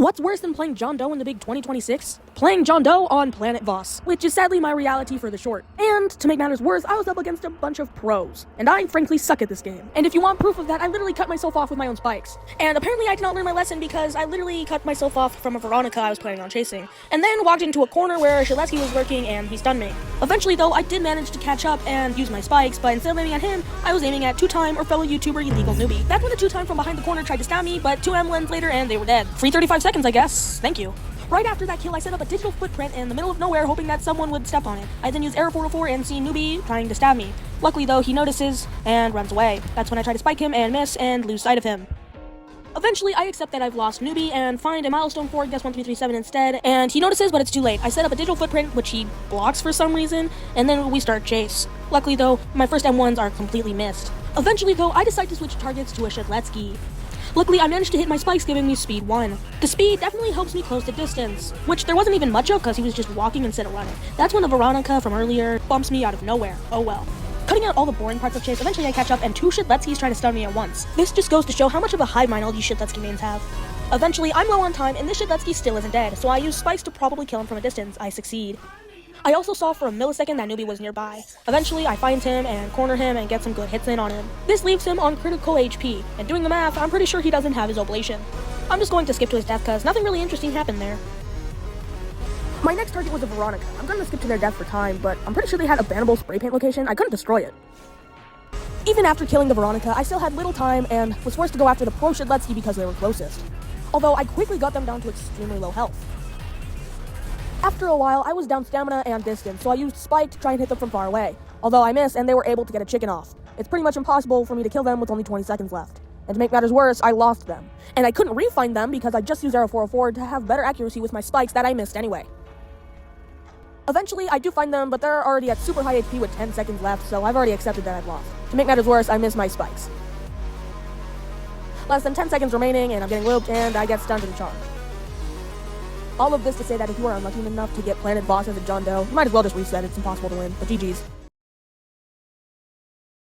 What's worse than playing John Doe in the big 2026? Playing John Doe on Planet Voss, which is sadly my reality for the short. And, to make matters worse, I was up against a bunch of pros. And I frankly suck at this game. And if you want proof of that, I literally cut myself off with my own spikes. And apparently I did not learn my lesson because I literally cut myself off from a Veronica I was planning on chasing. And then walked into a corner where Shiletsky was lurking and he stunned me. Eventually though, I did manage to catch up and use my spikes, but instead of aiming at him, I was aiming at two-time or fellow YouTuber Illegal Newbie. That's when the two-time from behind the corner tried to stab me, but 2 M-lens later and they were dead. Free 35 seconds, I guess. Thank you. Right after that kill, I set up a digital footprint in the middle of nowhere hoping that someone would step on it. I then use Error 404 and see Newbie trying to stab me. Luckily though, he notices and runs away. That's when I try to spike him and miss and lose sight of him. Eventually, I accept that I've lost Newbie and find a milestone for Guess 1337 instead, and he notices, but it's too late. I set up a digital footprint, which he blocks for some reason, and then we start chase. Luckily though, my first M1s are completely missed. Eventually though, I decide to switch targets to a Shiletsky. Luckily, I managed to hit my spikes, giving me speed 1. The speed definitely helps me close the distance, which there wasn't even much of because he was just walking instead of running. That's when the Veronica from earlier bumps me out of nowhere. Oh well. Cutting out all the boring parts of chase, eventually I catch up and 2 Shiletsky's try to stun me at once. This just goes to show how much of a hive mind all these Shiletsky mains have. Eventually, I'm low on time and this Shiletsky still isn't dead, so I use spikes to probably kill him from a distance. I succeed. I also saw for a millisecond that Newbie was nearby. Eventually, I find him and corner him and get some good hits in on him. This leaves him on critical HP, and doing the math, I'm pretty sure he doesn't have his oblation. I'm just going to skip to his death cause nothing really interesting happened there. My next target was a Veronica. I'm gonna skip to their death for time, but I'm pretty sure they had a bannable spray paint location. I couldn't destroy it. Even after killing the Veronica, I still had little time and was forced to go after the pro Shiletsky because they were closest. Although I quickly got them down to extremely low health. After a while, I was down stamina and distance, so I used Spike to try and hit them from far away. Although I missed, and they were able to get a chicken off. It's pretty much impossible for me to kill them with only 20 seconds left. And to make matters worse, I lost them. And I couldn't re-find them because I just used Error 404 to have better accuracy with my spikes that I missed anyway. Eventually, I do find them, but they're already at super high HP with 10 seconds left, so I've already accepted that I've lost. To make matters worse, I missed my spikes. Less than 10 seconds remaining, and I'm getting looped, and I get stunned and charged. All of this to say that if you are unlucky enough to get Planet Voss as a John Doe, you might as well just reset. It's impossible to win, but GG's.